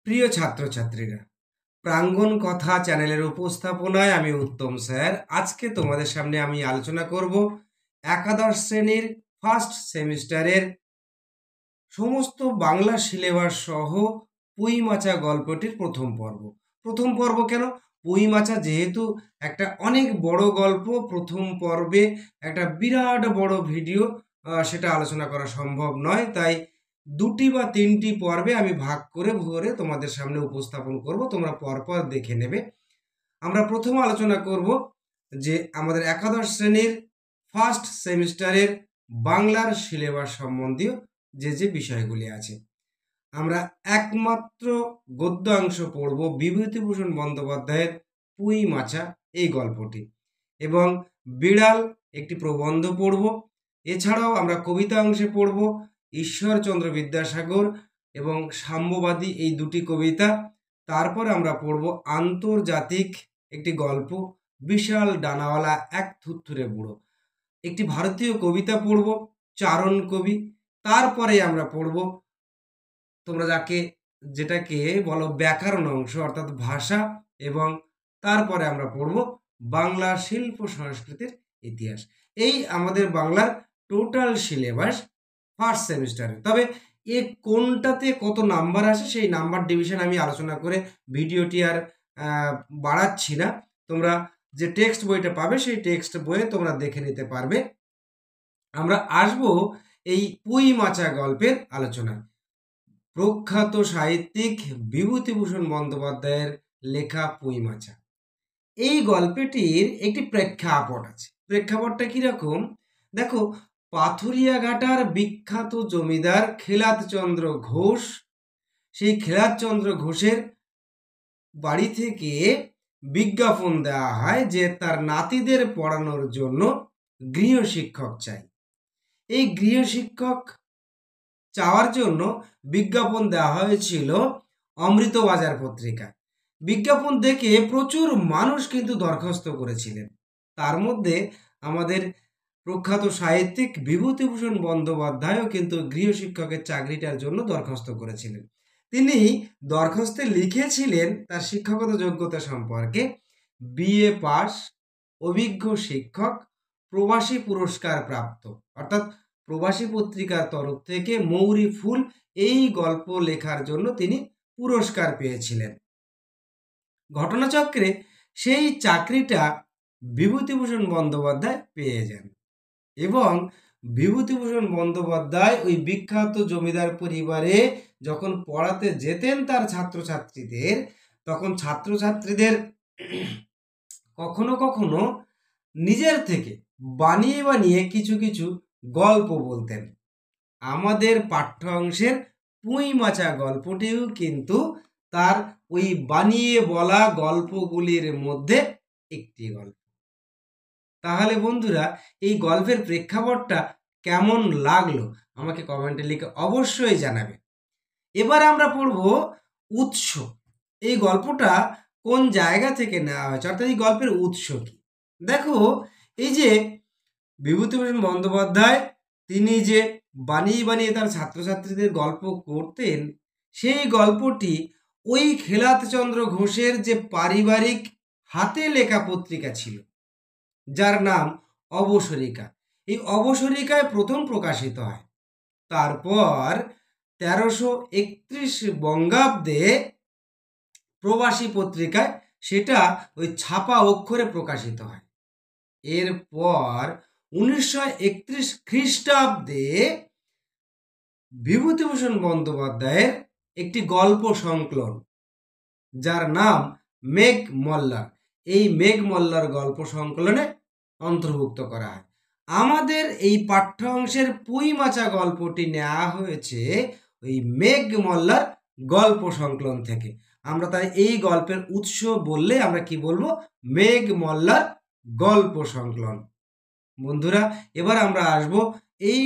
প্রিয় ছাত্রছাত্রীরা, প্রাঙ্গণ কথা চ্যানেলের উপস্থাপনায় আমি উত্তম স্যার। আজকে তোমাদের সামনে আমি আলোচনা করব একাদশ শ্রেণীর ফার্স্ট সেমিস্টারের সমস্ত বাংলা সিলেবাস সহ পুঁই মাচা গল্পটির প্রথম পর্ব কেন? পুঁই মাচা যেহেতু একটা অনেক বড় গল্প, প্রথম পর্বে একটা বিরাট বড় ভিডিও সেটা আলোচনা করা সম্ভব নয়, তাই দুটি বা তিনটি পর্বে আমি ভাগ করে ভরে তোমাদের সামনে উপস্থাপন করব, তোমরা পরপর দেখে নেবে। আমরা প্রথম আলোচনা করব যে আমাদের একাদশ শ্রেণীর ফার্স্ট সেমিস্টারের বাংলার সিলেবাস সম্বন্ধীয় যে বিষয়গুলি আছে। আমরা একমাত্র গদ্যাংশ পড়ব বিভূতিভূষণ বন্দ্যোপাধ্যায়ের পুঁই মাচা এই গল্পটি, এবং বিড়াল একটি প্রবন্ধ পড়ব। এছাড়াও আমরা কবিতা অংশে পড়ব ঈশ্বরচন্দ্র বিদ্যাসাগর এবং সাম্যবাদী এই দুটি কবিতা। তারপর আমরা পড়ব আন্তর্জাতিক একটি গল্প, বিশাল ডানাওয়ালা এক থুরথুরে বুড়ো, একটি ভারতীয় কবিতা পড়ব, চারণ কবি। তারপরে আমরা পড়ব তোমরা যেটাকে বলো ব্যাকরণ অংশ, অর্থাৎ ভাষা, এবং তারপরে আমরা পড়ব বাংলা শিল্প সংস্কৃতির ইতিহাস। এই আমাদের বাংলার টোটাল সিলেবাস ফার্স্ট সেমিস্টারে। তবে এ কোনটাতে কত নাম্বার আসে সেই নাম্বার ডিভিশন আমি আলোচনা করে ভিডিওটি আর বাড়াচ্ছি না। তোমরা যে টেক্সট বইটা পাবে সেই টেক্সট বইয়ে তোমরা দেখে নিতে পারবে। আমরা আসব এই পুঁই মাচা গল্পের আলোচনায়। প্রখ্যাত সাহিত্যিক বিভূতিভূষণ বন্দ্যোপাধ্যায়ের লেখা পুঁই মাচা এই গল্পটির একটি প্রেক্ষাপট আছে। প্রেক্ষাপটটা কিরকম দেখো, পাথুরিয়াঘাটার বিখ্যাত জমিদার খেলাতচন্দ্র ঘোষ, সেই খেলাতচন্দ্র ঘোষের বাড়ি থেকে বিজ্ঞাপন দেওয়া হয় যে তার নাতিদের পড়ানোর জন্য গৃহশিক্ষক চাই। এই গৃহশিক্ষক চাওয়ার জন্য বিজ্ঞাপন দেওয়া হয়েছিল অমৃতবাজার পত্রিকায়। বিজ্ঞাপন দেখে প্রচুর মানুষ কিন্তু দরখাস্ত করেছিলেন। তার মধ্যে আমাদের প্রখ্যাত সাহিত্যিক বিভূতিভূষণ বন্দ্যোপাধ্যায়ও কিন্তু গৃহশিক্ষকের চাকরিটার জন্য দরখাস্ত করেছিলেন। তিনি দরখাস্তে লিখেছিলেন তার শিক্ষাগত যোগ্যতা সম্পর্কে, বিএ পাস, অভিজ্ঞ শিক্ষক, প্রবাসী পুরস্কার প্রাপ্ত, অর্থাৎ প্রবাসী পত্রিকার তরফ থেকে মৌরি ফুল এই গল্প লেখার জন্য তিনি পুরস্কার পেয়েছিলেন। ঘটনাচক্রে সেই চাকরিটা বিভূতিভূষণ বন্দ্যোপাধ্যায় পেয়ে যান, এবং বিভূতিভূষণ বন্দ্যোপাধ্যায় ওই বিখ্যাত জমিদার পরিবারে যখন পড়াতে যেতেন তার ছাত্রছাত্রীদের, তখন ছাত্রছাত্রীদের কখনো কখনো নিজের থেকে বানিয়ে বানিয়ে কিছু কিছু গল্প বলতেন। আমাদের পাঠ্য অংশের পুঁই মাচা গল্পটিও কিন্তু তার ওই বানিয়ে বলা গল্পগুলির মধ্যে একটি গল্প। তাহলে বন্ধুরা, এই গল্পের প্রেক্ষাপটটা কেমন লাগলো আমাকে কমেন্টে লিখে অবশ্যই জানাবে। এবার আমরা পড়ব উৎস। এই গল্পটা কোন জায়গা থেকে নেওয়া হয়েছে, অর্থাৎ এই গল্পের উৎস কি। দেখো, এই যে বিভূতিভূষণ বন্দ্যোপাধ্যায় তিনি যে বানিয়ে বানিয়ে তার ছাত্রছাত্রীদের গল্প করতেন, সেই গল্পটি ওই খেলাতচন্দ্র ঘোষের যে পারিবারিক হাতে লেখা পত্রিকা ছিল, যার নাম অবসরিকা, এই অবসরিকায় প্রথম প্রকাশিত হয়। তারপর 1331 বঙ্গাব্দে প্রবাসী পত্রিকায় সেটা ওই ছাপা অক্ষরে প্রকাশিত হয়। এরপর 1931 খ্রিস্টাব্দে বিভূতিভূষণ বন্দ্যোপাধ্যায়ের একটি গল্প সংকলন, যার নাম মেঘ মল্লার, এই মেঘ মল্লার গল্প সংকলনে অন্তর্ভুক্ত করা হয়। আমাদের এই পাঠ্য অংশের পুঁই মাচা গল্পটি নেওয়া হয়েছে ওই মেঘ মল্লার গল্প সংকলন থেকে। আমরা তাই এই গল্পের উৎস বললে আমরা কি বলবো? মেঘ মল্লার গল্প সংকলন। বন্ধুরা, এবার আমরা আসব এই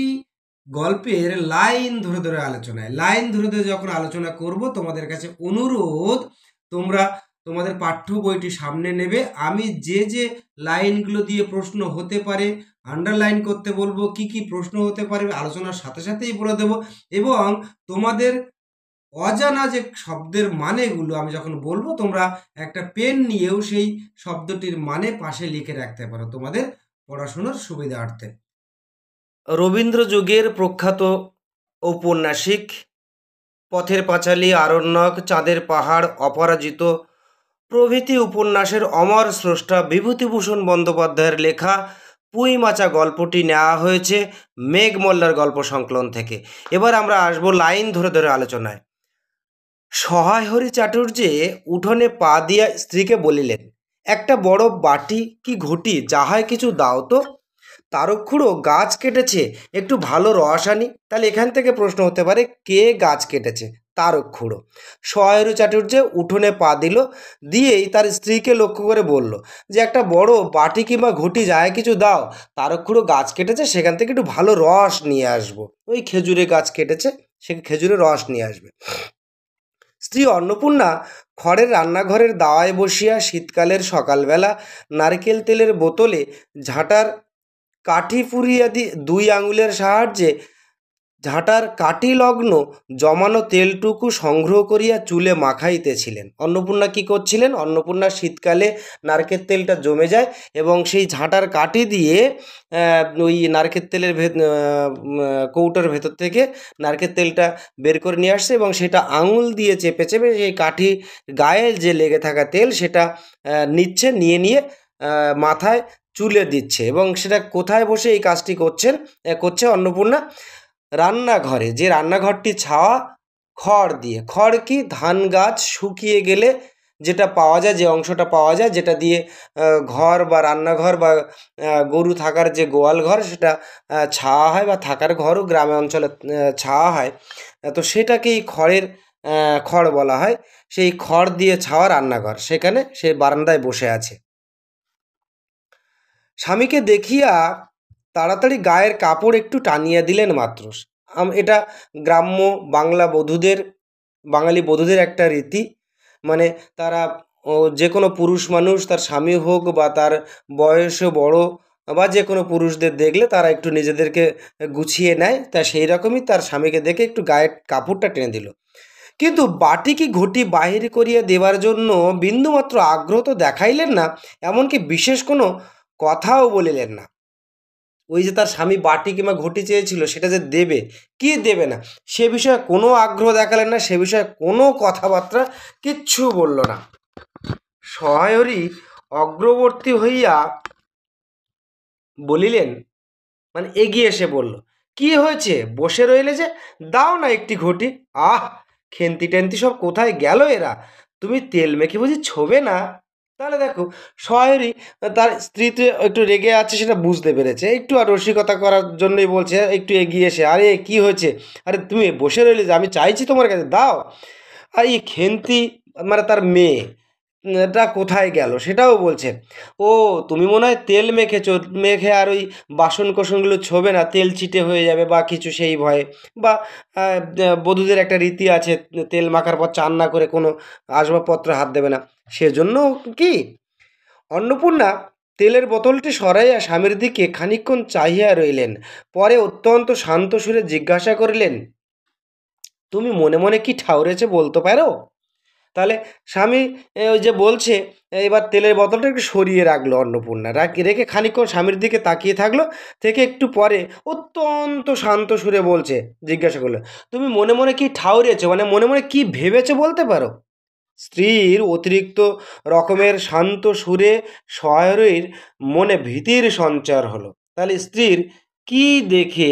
গল্পের লাইন ধরে ধরে আলোচনায়। লাইন ধরে ধরে যখন আলোচনা করব, তোমাদের কাছে অনুরোধ, তোমরা তোমাদের পাঠ্য বইটি সামনে নেবে। আমি যে যে লাইনগুলো দিয়ে প্রশ্ন হতে পারে আন্ডারলাইন করতে বলবো, কি কি প্রশ্ন হতে পারে আলোচনার সাথে সাথেই বলে দেব, এবং তোমাদের অজানা যে শব্দের মানেগুলো আমি যখন বলবো, তোমরা একটা পেন নিয়েও সেই শব্দটির মানে পাশে লিখে রাখতে পারো তোমাদের পড়াশোনার সুবিধার্থে। রবীন্দ্র যুগের প্রখ্যাত ঔপন্যাসিক, পথের পাঁচালী, আরণ্যক, চাঁদের পাহাড়, অপরাজিত প্রভৃতি উপন্যাসের অমর স্রষ্টা বিভূতিভূষণ বন্দ্যোপাধ্যায়ের লেখা পুঁই মাচা গল্পটি নেওয়া হয়েছে মেঘ মোল্লার গল্প সংকলন থেকে। এবার আমরা আসবো লাইন ধরে ধরে আলোচনায়। সহায় হরি চাটুর্যে উঠোনে পা দিয়া স্ত্রীকে বলিলেন, একটা বড় বাটি কি ঘটি যাহায় কিছু দাও তো। তারকখুড়ো গাছ কেটেছে, একটু ভালো রস আনি। তাহলে এখান থেকে প্রশ্ন হতে পারে, কে গাছ কেটেছে? তারকখুড়ো। সহায়রু চাটুর্য উঠোনে পা দিল, দিয়েই তার স্ত্রীকে লক্ষ্য করে বলল যে একটা বড় বাটি কিংবা ঘটি যায় কিছু দাও। তারকখুড়ো গাছ কেটেছে, সেখান থেকে একটু ভালো রস নিয়ে আসবো। ওই খেজুরে গাছ কেটেছে, সে খেজুরের রস নিয়ে আসবে। স্ত্রী অন্নপূর্ণা খড়ের রান্নাঘরের দাওয়ায় বসিয়া শীতকালের সকালবেলা নারকেল তেলের বোতলে ঝাঁটার কাঠি ফুরিয়ে দুই আঙুলের সাহায্যে ঝাঁটার কাঠি লগ্ন জমানো তেলটুকু সংগ্রহ করিয়া চুলে মাখাইতেছিলেন। অন্নপূর্ণা কি করছিলেন? অন্নপূর্ণা শীতকালে নারকেল তেলটা জমে যায় এবং সেই ঝাঁটার কাঠি দিয়ে ওই নারকেল তেলের কৌটোর ভেতর থেকে নারকেল তেলটা বের করে নিয়ে আসছে এবং সেটা আঙুল দিয়ে চেপে চেপে সেই কাঠি গায়ে যে লেগে থাকা তেল সেটা নিচ্ছে, নিয়ে মাথায় চুলে দিচ্ছে। এবং সেটা কোথায় বসে এই কাজটি করছে অন্নপূর্ণা? রান্নাঘরে, যে রান্নাঘরটি ছাওয়া খড় দিয়ে। খড় কি? ধান গাছ শুকিয়ে গেলে যেটা পাওয়া যায়, যে অংশটা পাওয়া যায়, যেটা দিয়ে ঘর বা রান্নাঘর বা গরু থাকার যে গোয়াল ঘর সেটা ছাওয়া হয়, বা থাকার ঘরও গ্রামে অঞ্চলে ছাওয়া হয়। তো সেটাকেই খড় বলা হয়। সেই খড় দিয়ে ছাওয়া রান্নাঘর, সেখানে সে বারান্দায় বসে আছে। স্বামীকে দেখিয়া তাড়াতাড়ি গায়ের কাপড় একটু টানিয়া দিলেন মাত্র। এটা গ্রাম্য বাঙালি বধূদের একটা রীতি। মানে তারা যে কোনো পুরুষ মানুষ, তার স্বামী হোক বা তার বয়সে বড় বা যে কোনো পুরুষদের দেখলে তারা একটু নিজেদেরকে গুছিয়ে নেয়। তা সেই রকমই তার স্বামীকে দেখে একটু গায়ের কাপড়টা টেনে দিল। কিন্তু বাটি কি ঘটি বাহির করিয়া দেবার জন্য বিন্দুমাত্র আগ্রহ তো দেখাইলেন না, এমনকি বিশেষ কোনো কথাও বলিলেন না। ওই যে তার স্বামী বাটি কিংবা ঘটি চেয়েছিল সেটা যে দেবে কি দেবে না সে বিষয়ে কোনো আগ্রহ দেখালেন না, সে বিষয়ে কোনো কথাবার্তা কিচ্ছু বলল না। সহায়রী অগ্রবর্তী হইয়া বলিলেন, মানে এগিয়ে এসে বলল, কি হয়েছে বসে রইলে যে, দাও না একটি ঘটি। আহ, খেন্তি টেন্তি সব কোথায় গেল এরা? তুমি তেল মেখে বুঝি ছোবে না? তাহলে দেখো, সহায়রী তার স্ত্রীতে একটু রেগে আছে সেটা বুঝতে পেরেছে, একটু আর রসিকতা করার জন্যই বলছে, একটু এগিয়ে এসে, আরে কি হয়েছে? আরে তুমি বসে রইলে যে, আমি চাইছি তোমার কাছে, দাও। আর এই খেন্তি, মানে তার মেয়ে, টা কোথায় গেল সেটাও বলছে। ও, তুমি মনে হয় তেল মেখেছো, মেখে আর ওই বাসন কোসনগুলো ছোবে না, তেল চিটে হয়ে যাবে বা কিছু, সেই ভয়ে। বা বধূদের একটা রীতি আছে, তেল মাখার পর চান না করে কোনো আসবাবপত্র হাত দেবে না, সেজন্য কি? অন্নপূর্ণা তেলের বোতলটি সরাইয়া স্বামীর দিকে খানিকক্ষণ চাহিয়া রইলেন, পরে অত্যন্ত শান্ত সুরে জিজ্ঞাসা করিলেন, তুমি মনে মনে কি ঠাউরেছে বলতে পারো? তাহলে স্বামী ওই যে বলছে, এবার তেলের বোতলটা একটু সরিয়ে রাখলো অন্নপূর্ণা, রেখে খানিকক্ষণ স্বামীর দিকে তাকিয়ে থাকলো, থেকে একটু পরে অত্যন্ত শান্ত সুরে বলছে, জিজ্ঞাসা করলো, তুমি মনে মনে কি ঠাউরেছো, মানে মনে মনে কি ভেবেছো বলতে পারো? স্ত্রীর অতিরিক্ত রকমের শান্ত সুরে সহায়রীর মনে ভীতির সঞ্চার হলো। তাহলে স্ত্রীর কি দেখে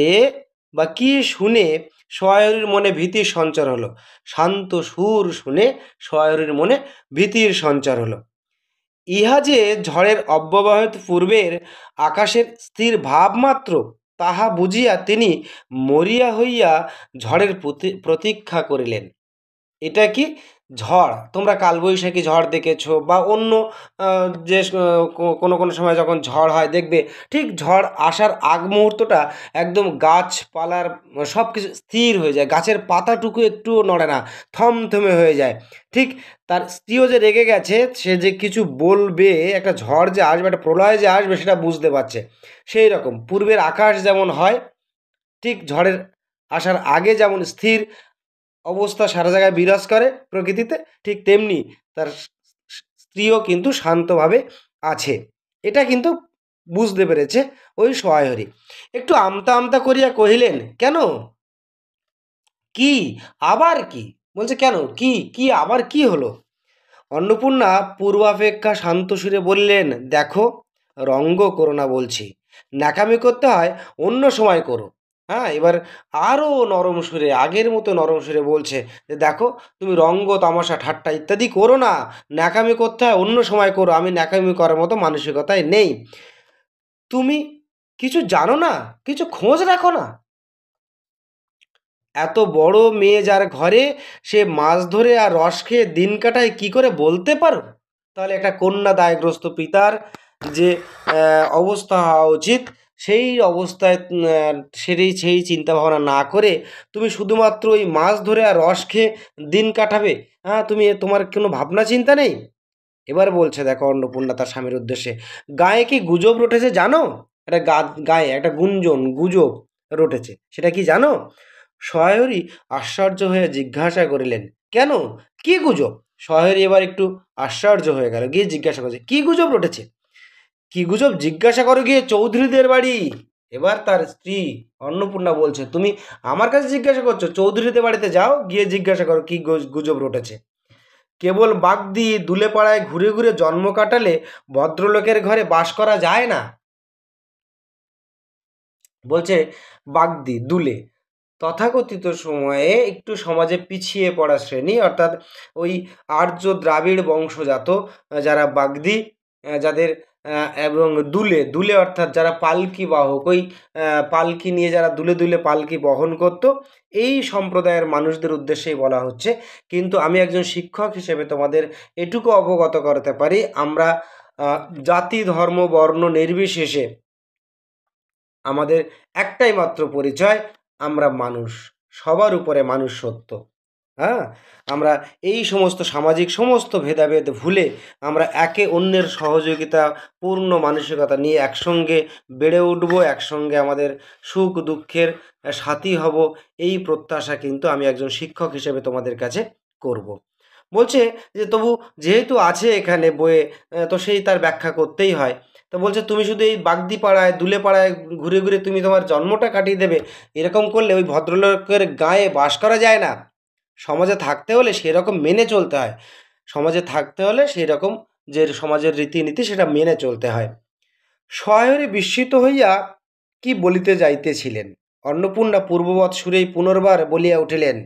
বা কি শুনে সহায়রীর মনে ভীতির সঞ্চার হলো? শান্ত সুর শুনে সহায়রীর মনে ভীতির সঞ্চার হলো। ইহা যে ঝড়ের অব্যবহিত পূর্বের আকাশের স্থির ভাবমাত্র, তাহা বুঝিয়া তিনি মরিয়া হইয়া ঝড়ের প্রতীক্ষা করিলেন। এটা কি? ঝড়। তোমরা কালবৈশাখী ঝড় দেখেছো বা অন্য যে কোনো কোনো সময় যখন ঝড় হয় দেখবে, ঠিক ঝড় আসার আগ মুহূর্তটা একদম গাছপালার সব কিছু স্থির হয়ে যায়, গাছের পাতাটুকু একটুও নড়ে না, থমথমে হয়ে যায়। ঠিক তার স্ত্রীও যে রেগে গেছে, সে যে কিছু বলবে, একটা ঝড় যে আসবে, একটা প্রলয় যে আসবে সেটা বুঝতে পারছে। সেই রকম পূর্বের আকাশ যেমন হয়, ঠিক ঝড়ের আসার আগে যেমন স্থির অবস্থা সারা জায়গায় বিরাজ করে প্রকৃতিতে, ঠিক তেমনি তার স্ত্রীও কিন্তু শান্তভাবে আছে। এটা কিন্তু বুঝতে পেরেছে ওই সহায়রী। একটু আমতা আমতা করিয়া কহিলেন, কেন, কি, আবার কি? বলছে, কেন, কি কি আবার কি হলো? অন্নপূর্ণা পূর্বাপেক্ষা শান্ত সুরে বললেন, দেখো, রঙ্গ করো না বলছি, ন্যাকামি করতে হয় অন্য সময় করো। হ্যাঁ, এবার আরও নরম সুরে, আগের মতো নরম সুরে বলছে যে, দেখো, তুমি রঙ্গ তামাশা ঠাট্টা ইত্যাদি করো না, ন্যাকামি করতে হয় অন্য সময় করো, আমি ন্যাকামি করার মতো মানসিকতায় নেই। তুমি কিছু জানো না, কিছু খোঁজ রাখো না? এত বড় মেয়ে যার ঘরে, সে মাছ ধরে আর রস খেয়ে দিন কাটায়, কি করে বলতে পারো? তাহলে একটা কন্যা দায়গ্রস্ত পিতার যে অবস্থা হওয়া উচিত, সেই অবস্থায় সেই চিন্তা ভাবনা না করে তুমি শুধুমাত্র ওই মাছ ধরে আর রস খেয়ে দিন কাটাবে? হ্যাঁ, তোমার কোনো ভাবনা চিন্তা নেই? এবার বলছে, দেখো অন্নপূর্ণা তার স্বামীর উদ্দেশ্যে, গায়ে কি গুজব রটেছে জানো? একটা গায়ে একটা গুজব রটেছে, সেটা কি জানো? সহায়রী আশ্চর্য হয়ে জিজ্ঞাসা করিলেন, কেন, কি গুজব? সহায়রী এবার একটু আশ্চর্য হয়ে গেল, গিয়ে জিজ্ঞাসা করছে, কি গুজব রটেছে? কি গুজব জিজ্ঞাসা করো গিয়ে চৌধুরীদের বাড়ি। এবার তার স্ত্রী অন্নপূর্ণা বলছে, তুমি আমার কাছে জিজ্ঞাসা করছো? চৌধুরীদের বাড়িতে যাও, গিয়ে জিজ্ঞাসা করো কি গুজব রটেছে। কেবল বাগদি দুলে পাড়ায় ঘুরে ঘুরে জন্ম কাটালে ভদ্রলোকের ঘরে বাস করা যায় না। বলছে, বাগদি দুলে তথাকথিত সময়ে একটু সমাজে পিছিয়ে পড়া শ্রেণী, অর্থাৎ ওই আর্য দ্রাবিড় বংশজাত যারা বাগদি, যাদের এবং দুলে দুলে অর্থাৎ যারা পালকি বাহক, ওই পালকি নিয়ে যারা দুলে দুলে পালকি বহন করত, এই সম্প্রদায়ের মানুষদের উদ্দেশ্যেই বলা হচ্ছে। কিন্তু আমি একজন শিক্ষক হিসেবে তোমাদের এটুকু অবগত করতে পারি, আমরা জাতি ধর্ম বর্ণ নির্বিশেষে আমাদের একটাই মাত্র পরিচয়, আমরা মানুষ, সবার উপরে মানুষ সত্য। হ্যাঁ, আমরা এই সমস্ত সামাজিক সমস্ত ভেদাভেদ ভুলে আমরা একে অন্যের সহযোগিতা পূর্ণ মানসিকতা নিয়ে একসঙ্গে বেড়ে উঠব, একসঙ্গে আমাদের সুখ দুঃখের সাথী হব, এই প্রত্যাশা কিন্তু আমি একজন শিক্ষক হিসেবে তোমাদের কাছে করব। বলছে যে, তবু যেহেতু আছে এখানে বইয়ে, তো সেই তার ব্যাখ্যা করতেই হয়। তো বলছে, তুমি শুধু এই বাগদি পাড়ায় দুলে পাড়ায় ঘুরে ঘুরে তুমি তোমার জন্মটা কাটিয়ে দেবে, এরকম করলে ওই ভদ্রলোকের গায়ে বাস করা যায় না। সমাজে থাকতে হলে সেরকম মেনে চলতে হয়, সমাজে থাকতে হলে সেই রকম যে সমাজের রীতিনীতি সেটা মেনে চলতে হয়। সহায়রী বিস্মিত হইয়া কি বলিতে যাইতেছিলেন, অন্নপূর্ণা পূর্ববৎ সুরেই পুনর্বার বলিয়া উঠিলেন।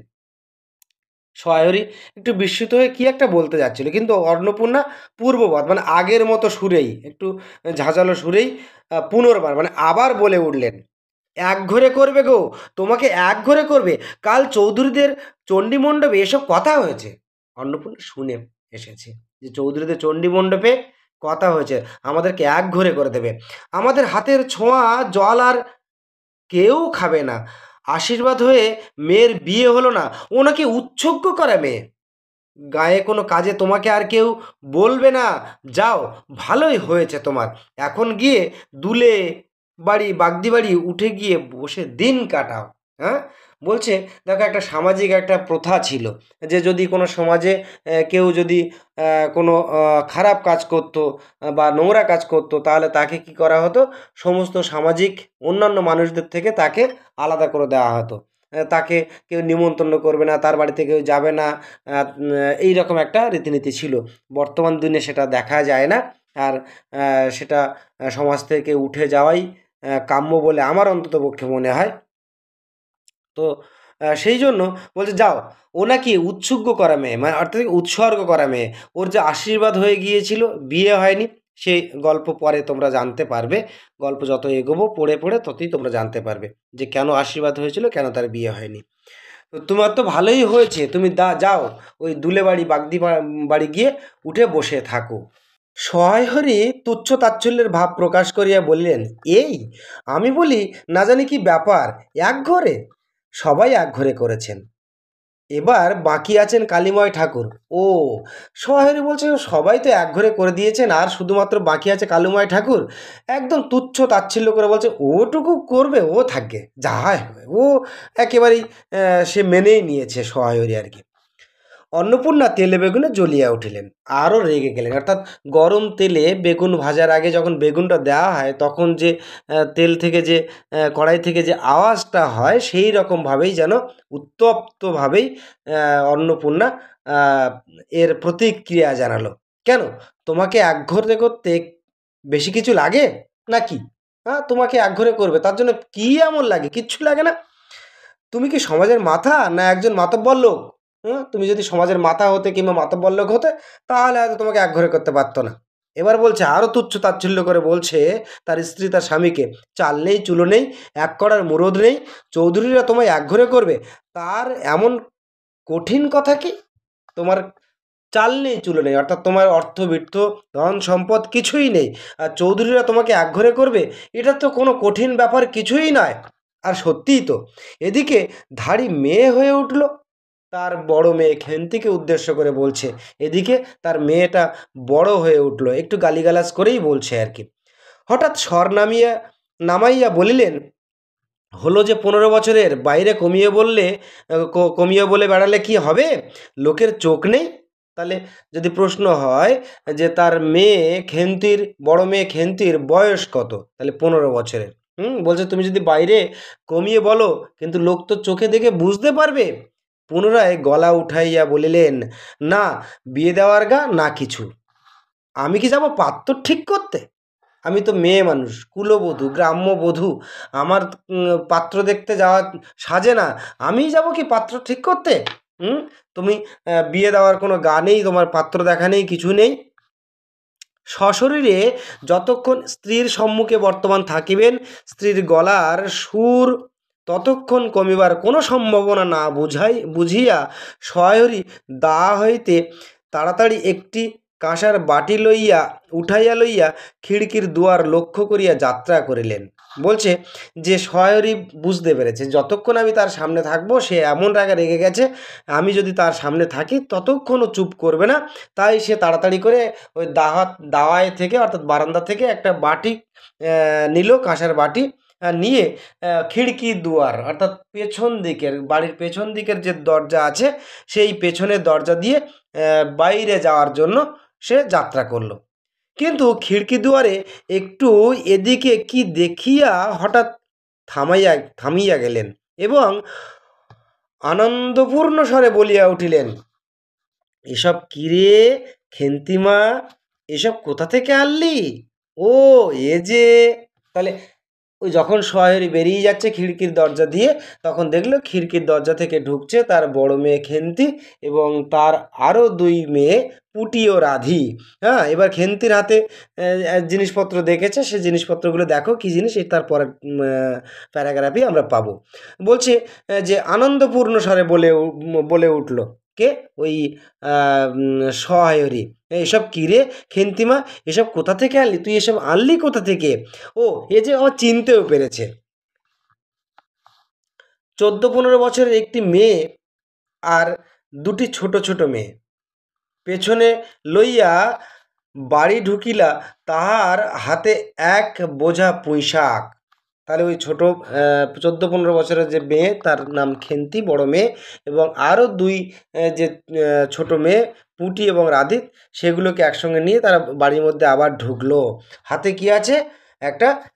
সহায়রী একটু বিস্মিত হয়ে কি একটা বলতে যাচ্ছিল, কিন্তু অন্নপূর্ণা পূর্ববৎ মানে আগের মতো সুরেই, একটু ঝাঁঝালো সুরেই পুনর্বার মানে আবার বলে উঠলেন, এক ঘরে করবে গো, তোমাকে এক ঘরে করবে, কাল চৌধুরীদের চণ্ডী মণ্ডপে এসব কথা হয়েছে। অন্নপূর্ণা শুনে এসেছে যে চৌধুরীদের চণ্ডী মণ্ডপে কথা হয়েছে, আমাদেরকে এক ঘরে করে দেবে, আমাদের হাতের ছোঁয়া জল আর কেউ খাবে না, আশীর্বাদ হয়ে মেয়ের বিয়ে হলো না, ও নাকি উৎসর্গ করা মেয়ে, গায়ে কোনো কাজে তোমাকে আর কেউ বলবে না, যাও, ভালোই হয়েছে তোমার, এখন গিয়ে দুলে বাড়ি বাগদি বাড়ি উঠে গিয়ে বসে দিন কাটাও। হ্যাঁ, বলছে, দেখো, একটা সামাজিক একটা প্রথা ছিল যে যদি কোনো সমাজে কেউ যদি কোনো খারাপ কাজ করতো বা নোংরা কাজ করতো, তাহলে তাকে কি করা হতো, সমস্ত সামাজিক অন্যান্য মানুষদের থেকে তাকে আলাদা করে দেওয়া হতো। তাকে কেউ নিমন্ত্রণ করবে না, তার বাড়িতে কেউ যাবে না, এই রকম একটা রীতিনীতি ছিল। বর্তমান দিনে সেটা দেখা যায় না, আর সেটা সমাজ থেকে উঠে যাওয়াই কাম্য বলে আমার অন্ততপক্ষে মনে হয়। তো সেই জন্য বলছে, যাও, ও নাকি উৎসর্গ করা মেয়ে, মানে অর্থাৎ উৎসর্গ করা মেয়ে, ওর যে আশীর্বাদ হয়ে গিয়েছিল, বিয়ে হয়নি, সেই গল্প পরে তোমরা জানতে পারবে, গল্প যত এগোবো পড়ে পড়ে ততই তোমরা জানতে পারবে যে কেন আশীর্বাদ হয়েছিল, কেন তার বিয়ে হয়নি। তো তোমার তো ভালোই হয়েছে, তুমি যাও, ওই দুলে বাড়ি বাগদি বাড়ি গিয়ে উঠে বসে থাকো। সহায়হরি তুচ্ছ তাচ্ছল্যের ভাব প্রকাশ করিয়া বলিলেন, এই আমি বলি, না জানি কি ব্যাপার, এক ঘরে, সবাই এক ঘরে করেছেন, এবার বাকি আছেন কালীময় ঠাকুর। ও, সহায়রী বলছে সবাই তো একঘরে করে দিয়েছেন, আর শুধুমাত্র বাকি আছে কালুময় ঠাকুর। একদম তুচ্ছ তাচ্ছিল্য করে বলছে ওটুকু করবে, ও থাকবে যা হয় হবে। ও একেবারেই সে মেনেই নিয়েছে সহায়রী আর কি। অন্নপূর্ণা তেলে বেগুনে জ্বলিয়া উঠিলেন, আরও রেগে গেলেন। অর্থাৎ গরম তেলে বেগুন ভাজার আগে যখন বেগুনটা দেওয়া হয় তখন যে তেল থেকে যে কড়াই থেকে যে আওয়াজটা হয় সেই রকমভাবেই যেন উত্তপ্তভাবেই অন্নপূর্ণা আহ, এর প্রতিক্রিয়া জানালো। কেন, তোমাকে একঘরে করতে বেশি কিছু লাগে নাকি? হ্যাঁ, তোমাকে একঘরে করবে তার জন্য কি এমন লাগে? কিচ্ছু লাগে না। তুমি কি সমাজের মাথা না একজন মাতব্বর লোক? তুমি যদি সমাজের মাথা হতে কিংবা মাতব্বর লোক হতে তাহলে হয়তো তোমাকে একঘরে করতে পারতো না। এবার বলছে, আরও তুচ্ছ তাচ্ছিল্য করে বলছে তার স্ত্রী তার স্বামীকে, চাল নেই চুলো নেই, এক কড়ার মুরদ নেই, চৌধুরীরা তোমায় একঘরে করবে, তার এমন কঠিন কথা কি? তোমার চাল নেই চুলো নেই, অর্থাৎ তোমার অর্থবিত্ত ধন সম্পদ কিছুই নেই, আর চৌধুরীরা তোমাকে একঘরে করবে, এটা তো কোনো কঠিন ব্যাপার কিছুই নয়। আর সত্যিই তো। এদিকে ধাড়ি মেয়ে হয়ে উঠল, তার বড় মেয়ে খেন্তিকে উদ্দেশ্য করে বলছে। এদিকে তার মেয়েটা বড় হয়ে উঠল, একটু গালিগালাজ করেই বলছে আর কি। হঠাৎ স্বর নামাইয়া বলিলেন, হলো যে 15 বছরের, বাইরে কমিয়ে বললে কমিয়ে বলে বেড়ালে কি হবে? লোকের চোখ নেই? তাহলে যদি প্রশ্ন হয় যে তার মেয়ে খেন্তির, বড় মেয়ে খেন্তির বয়স কত, তাহলে 15 বছরের। বলছে তুমি যদি বাইরে কমিয়ে বলো কিন্তু লোক তো চোখে দেখে বুঝতে পারবে। পুনরায় গলা উঠাইয়া বলিলেন, না বিয়ে দেওয়ার গা না কিছু, আমি কি যাব পাত্র ঠিক করতে? আমি তো মেয়ে মানুষ, কুলবধূ, গ্রাম্যবধূ, আমার পাত্র দেখতে যাওয়া সাজে না। আমিই যাব কি পাত্র ঠিক করতে? তুমি বিয়ে দেওয়ার কোনো গা নেই, তোমার পাত্র দেখা নেই, কিছু নেই। সশরীরে যতক্ষণ স্ত্রীর সম্মুখে বর্তমান থাকিবেন, স্ত্রীর গলার সুর ততক্ষণ কমিবার কোনো সম্ভাবনা না বুঝিয়া সহায়রী দা হইতে তাড়াতাড়ি একটি কাঁসার বাটি উঠাইয়া লইয়া খিড়কির দুয়ার লক্ষ্য করিয়া যাত্রা করিলেন। বলছে যে সহায়রী বুঝতে পেরেছে যতক্ষণ আমি তার সামনে থাকবো সে এমন রাগে রেগে গেছে, আমি যদি তার সামনে থাকি ততক্ষণও চুপ করবে না। তাই সে তাড়াতাড়ি করে ওই দাওয়ায় থেকে, অর্থাৎ বারান্দা থেকে একটা বাটি নিল, কাঁসার বাটি নিয়ে খিড়কির দুয়ার, অর্থাৎ পেছন দিকের, বাড়ির পেছন দিকের যে দরজা আছে সেই পেছনের দরজা দিয়ে বাইরে যাওয়ার জন্য সে যাত্রা করলো। কিন্তু খিড়কি দুয়ারে একটু এদিকে কি দেখিয়া হঠাৎ থামিয়া গেলেন এবং আনন্দপূর্ণ স্বরে বলিয়া উঠিলেন, এসব কি রে খেন্তিমা, এসব কোথা থেকে আনলি? ও, এ যে। তাহলে ওই যখন সহায়রী বেরিয়ে যাচ্ছে খিড়কির দরজা দিয়ে, তখন দেখলো খিড়কির দরজা থেকে ঢুকছে তার বড় মেয়ে খেন্তি এবং তার আরও 2 মেয়ে পুটি ও রাধি। হ্যাঁ, এবার খেন্তির হাতে জিনিসপত্র দেখেছে, সে জিনিসপত্রগুলো দেখো কি জিনিস, এই তার পরের প্যারাগ্রাফই আমরা পাবো। বলছে যে আনন্দপূর্ণ স্বরে বলে উঠল কে, ওই সহায়রী, এসব কী রে খেন্তিমা, এসব কোথা থেকে আনলি? তুই এসব আনলি কোথা থেকে? ও, এ যে ও চিনতেও পেরেছে। 14-15 বছরের একটি মেয়ে আর 2টি ছোট ছোট মেয়ে পেছনে লইয়া বাড়ি ঢুকিলা, তাহার হাতে এক বোঝা পুঁইশাক। তাহলে ওই ছোটো 14-15 বছরের যে মেয়ে তার নাম খেন্তি, বড় মেয়ে, এবং আরও 2 যে ছোট মেয়ে পুটি এবং রাধিত, সেগুলোকে একসঙ্গে নিয়ে তারা বাড়ির মধ্যে আবার ঢুকলো। হাতে কি আছে?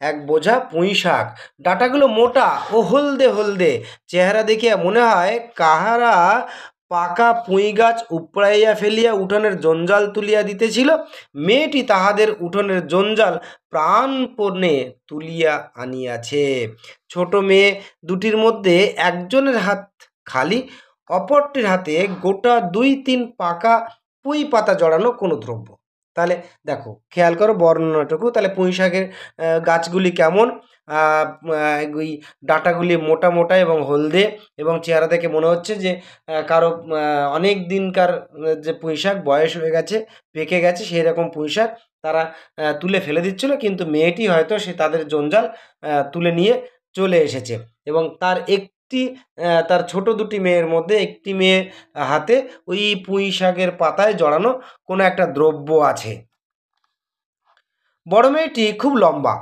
এক বোঝা পুঁই শাক। ডাঁটাগুলো মোটা ও হলদে হলদে, চেহারা দেখিয়া মনে হয় কাহারা পাকা পুঁই গাছ উপড়াইয়া ফেলিয়া উঠোনের জঞ্জাল তুলিয়া দিতেছিল। মেয়েটি তাহাদের উঠোনের জঞ্জাল প্রাণপণে তুলিয়া আনিয়াছে। ছোট মেয়ে দুটির মধ্যে একজনের হাত খালি, অপরটির হাতে গোটা 2-3 পাকা পুঁই পাতা জড়ানো কোনো দ্রব্য। তাহলে দেখো, খেয়াল করো বর্ণনাটুকু। তাহলে পুঁই শাকের গাছগুলি কেমন? ওই ডাঁটাগুলি মোটা মোটা এবং হলদে, এবং চেহারা থেকে মনে হচ্ছে যে কারো অনেক দিনকার যে পুঁই শাক, বয়স হয়ে গেছে, পেকে গেছে, সেই রকম পুঁই শাক তারা তুলে ফেলে দিচ্ছিল, কিন্তু মেয়েটি হয়তো সে তাদের জঞ্জাল তুলে নিয়ে চলে এসেছে। এবং তার একটি তার ছোট দুটি মেয়ের মধ্যে একটি মেয়ে হাতে ওই পুঁই শাকের পাতায় জড়ানো কোনো একটা দ্রব্য আছে। বড় মেয়েটি খুব লম্বা,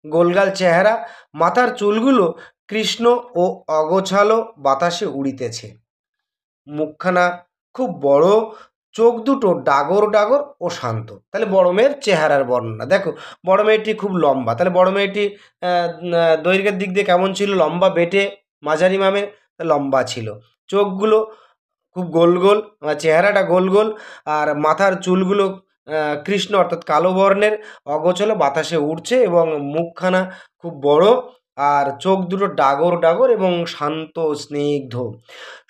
গোলগাল চেহারা, মাথার চুলগুলো কৃষ্ণ ও অগোছালো বাতাসে উড়িতেছে। মুখখানা খুব বড়, চোখ দুটো ডাগর ডাগর ও শান্ত। তাহলে বড় মেয়ের চেহারার বর্ণনা দেখো। বড় মেয়েটি খুব লম্বা, তাহলে বড় মেয়েটি দৈর্ঘ্যের দিক দিয়ে কেমন ছিল? লম্বা, বেটে, মাঝারি মামের লম্বা ছিল। চোখগুলো খুব গোল গোল, চেহারাটা গোল গোল, আর মাথার চুলগুলো কৃষ্ণ অর্থাৎ কালো বর্ণের, অগোছালো বাতাসে উড়ছে, এবং মুখখানা খুব বড়, আর চোখ দুটো ডাগর ডাগর এবং শান্ত স্নিগ্ধ।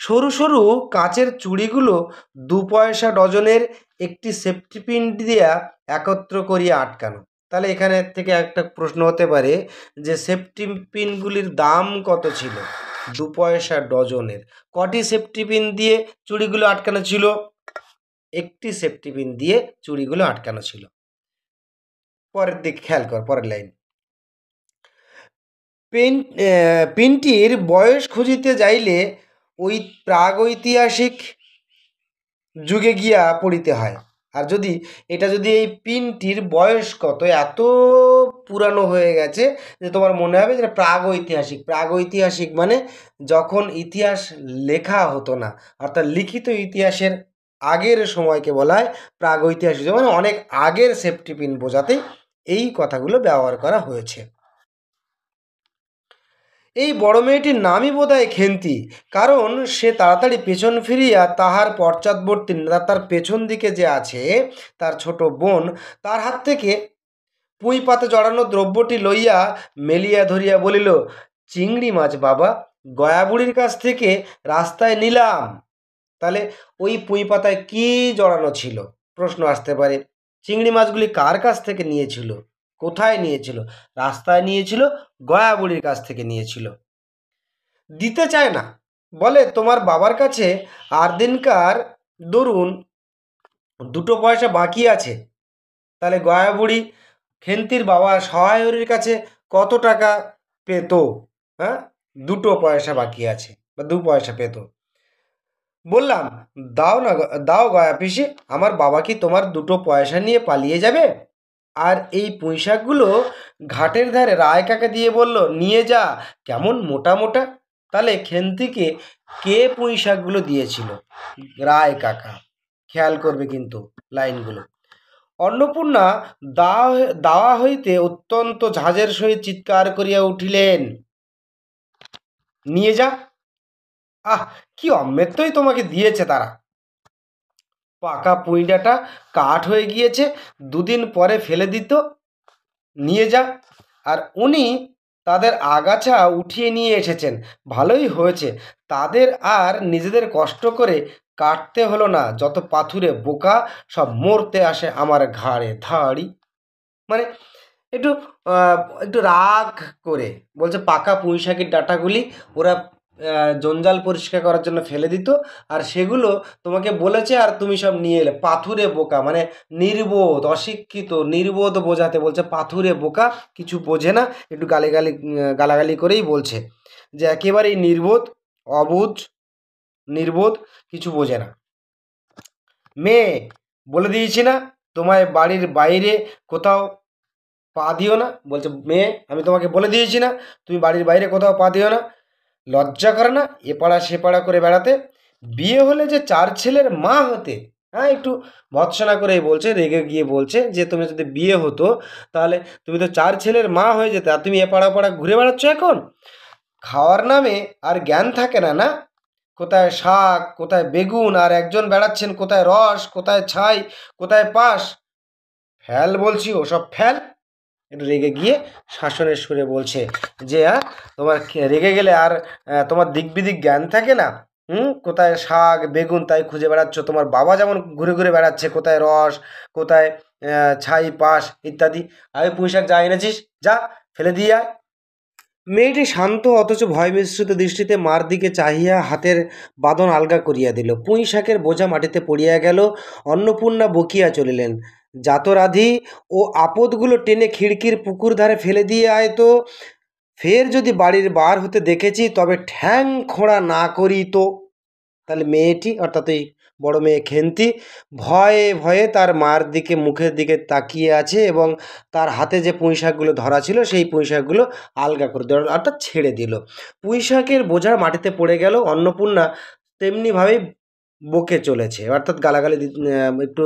সরু সরু কাচের চুড়িগুলো 2 পয়সা ডজনের একটি সেফটি পিন দিয়া একত্র করিয়া আটকানো। তাহলে এখানে থেকে একটা প্রশ্ন হতে পারে যে সেফটি পিনগুলির দাম কত ছিল? 2 পয়সা ডজনের। কটি সেফটি পিন দিয়ে চুড়িগুলো আটকানো ছিল? একটি সেফটি পিন দিয়ে চুড়িগুলো আটকানো ছিল। পরের দিক খেয়াল কর, পরের লাইন। পিনটির বয়স খুঁজিতে যাইলে ওই প্রাগৈতিহাসিক যুগে গিয়া পড়িতে হয়। আর যদি এই পিনটির বয়স কত, এত পুরানো হয়ে গেছে যে তোমার মনে হবে যে প্রাগৈতিহাসিক। প্রাগৈতিহাসিক মানে যখন ইতিহাস লেখা হতো না, অর্থাৎ লিখিত ইতিহাসের আগের সময়কে বলা হয় প্রাগৈতিহাসিক, মানে অনেক আগের সেফটি পিন বোঝাতে এই কথাগুলো ব্যবহার করা হয়েছে। এই বড় মেয়েটির নামই বোধহয় খেন্তি, কারণ সে তাড়াতাড়ি পেছন ফিরিয়া তাহার পশ্চাৎবর্তী, তার পেছন দিকে যে আছে তার ছোট বোন, তার হাত থেকে পুঁই পাতে জড়ানো দ্রব্যটি লইয়া মেলিয়া ধরিয়া বলিল, চিংড়ি মাছ বাবা, গয়া বুড়ির কাছ থেকে রাস্তায় নিলাম। তাহলে ওই পুঁই পাতায় কি জড়ানো ছিল? প্রশ্ন আসতে পারে। চিংড়ি মাছগুলি কার কাছ থেকে নিয়েছিল? কোথায় নিয়েছিল? রাস্তায় নিয়েছিল, গয়া বুড়ির কাছ থেকে নিয়েছিল। দিতে চায় না, বলে তোমার বাবার কাছে আর দিনকার দরুন 2 পয়সা বাকি আছে। তাহলে গয়া বুড়ি খেন্তির বাবা সহায়রীর কাছে কত টাকা পেত? হ্যাঁ, 2 পয়সা বাকি আছে, বা 2 পয়সা পেত। বললাম, দাও না, দাও গয়া পিসি, আমার বাবা কি তোমার 2 পয়সা নিয়ে পালিয়ে যাবে? আর এই পুঁইশাকগুলো ঘাটের ধারে রায় কাকা দিয়ে বলল, নিয়ে যা, কেমন মোটা মোটা। তাহলে খেন্তিকে কে পুঁইশাকগুলো দিয়েছিল? রায় কাকা। খেয়াল করবে কিন্তু লাইনগুলো। অন্নপূর্ণা দাওয়া হইতে অত্যন্ত ঝাঁঝের সহিত চিৎকার করিয়া উঠিলেন, নিয়ে যা। আহ, কি অমৃতই তোমাকে দিয়েছে তারা। পাকা পুঁইডাটা কাঠ হয়ে গিয়েছে, 2 দিন পরে ফেলে দিত, নিয়ে যা। আর উনি তাদের আগাছা উঠিয়ে নিয়ে এসেছেন, ভালোই হয়েছে, তাদের আর নিজেদের কষ্ট করে কাটতে হলো না। যত পাথুরে বোকা সব মরতে আসে আমার ঘাড়ে ধাড়ি। মানে একটু একটু রাগ করে বলছে, পাকা পুঁইশাকের ডাঁটাগুলি ওরা জঞ্জাল পরিষ্কার করার জন্য ফেলে দিত, আর সেগুলো তোমাকে বলেছে আর তুমি সব নিয়ে এলে। পাথুরে বোকা মানে নির্বোধ, অশিক্ষিত, নির্বোধ বোঝাতে বলছে, পাথুরে বোকা, কিছু বোঝে না, একটু গালাগালি করেই বলছে যে একেবারেই নির্বোধ, অবুঝ, নির্বোধ, কিছু বোঝে না। মেয়ে, বলে দিয়েছি না তোমায় বাড়ির বাইরে কোথাও পা দিও না। বলছে, মেয়ে, আমি তোমাকে বলে দিয়েছি না তুমি বাড়ির বাইরে কোথাও পা দিও না। লজ্জা করে না এ পাড়া সে পাড়া করে বেড়াতে? বিয়ে হলে যে 4 ছেলের মা হতে। হ্যাঁ, একটু ভৎসনা করেই বলছে, রেগে গিয়ে বলছে যে তুমি যদি বিয়ে হতো তাহলে তুমি তো 4 ছেলের মা হয়ে যেতে, আর তুমি এ পাড়া পাড়া ঘুরে বেড়াচ্ছ এখন। খাওয়ার নামে আর জ্ঞান থাকে না, না? কোথায় শাক, কোথায় বেগুন, আর একজন বেড়াচ্ছেন কোথায় রস, কোথায় ছাই, কোথায় পাশ। ফেল বলছি, ওসব ফেল। একটু রেগে গিয়ে শাসনের সুরে বলছে যে তোমার রেগে গেলে আর তোমার দিক বিদিক জ্ঞান থাকে না। কোথায় শাক বেগুন তাই খুঁজে বেড়াচ্ছ, তোমার বাবা যেমন ঘুরে ঘুরে বেড়াচ্ছে কোথায় রস, কোথায় ছাই পাশ ইত্যাদি। আমি পুঁইশাক যা এনেছিস যা ফেলে দিয়ে আয়। মেয়েটি শান্ত অথচ ভয় মিশ্রিত দৃষ্টিতে মার দিকে চাহিয়া হাতের বাঁধন আলগা করিয়া দিল। পুঁই শাকের বোঝা মাটিতে পড়িয়া গেল। অন্নপূর্ণা বকিয়া চলিলেন, জাতরাধি ও আপদগুলো টেনে খিড়কির পুকুর ধারে ফেলে দিয়ে আয় তো। ফের যদি বাড়ির বার হতে দেখেছি তবে ঠ্যাং খোঁড়া না করি তো। তাহলে মেয়েটি অর্থাৎ এই বড় মেয়ে খেন্তি ভয়ে ভয়ে তার মার দিকে মুখের দিকে তাকিয়ে আছে এবং তার হাতে যে পুঁই শাকগুলো ধরা ছিল সেই পুঁই শাকগুলো আলগা করে দিল অর্থাৎ ছেড়ে দিল। পুঁই শাকের বোঝা মাটিতে পড়ে গেল। অন্নপূর্ণা তেমনিভাবেই বকে চলেছে অর্থাৎ গালাগালি একটু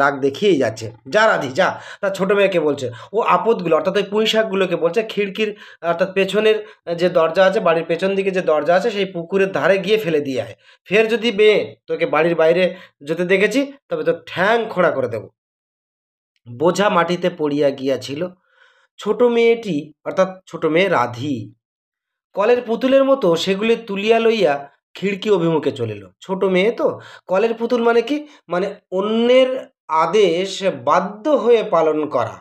রাগ দেখিয়েই যাচ্ছে। যা রাধি যা, তার ছোটো মেয়েকে বলছে। ও আপদগুলো অর্থাৎ ওই পুঁই শাকগুলোকে বলছে খিড়কির অর্থাৎ পেছনের যে দরজা আছে, বাড়ির পেছন দিকে যে দরজা আছে সেই পুকুরের ধারে গিয়ে ফেলে দিয়ে আয়। ফের যদি মেয়ে তোকে বাড়ির বাইরে যেতে দেখেছি তবে তোর ঠ্যাং খোঁড়া করে দেব। বোঝা মাটিতে পড়িয়া গিয়াছিল। ছোট মেয়েটি অর্থাৎ ছোট মেয়ে রাধি কলের পুতুলের মতো সেগুলি তুলিয়া লইয়া খিড়কি অভিমুখে চলিল। ছোট মেয়ে তো, কলের পুতুল মানে কি, মানে অন্যের আদেশ বাধ্য হয়ে পালন করা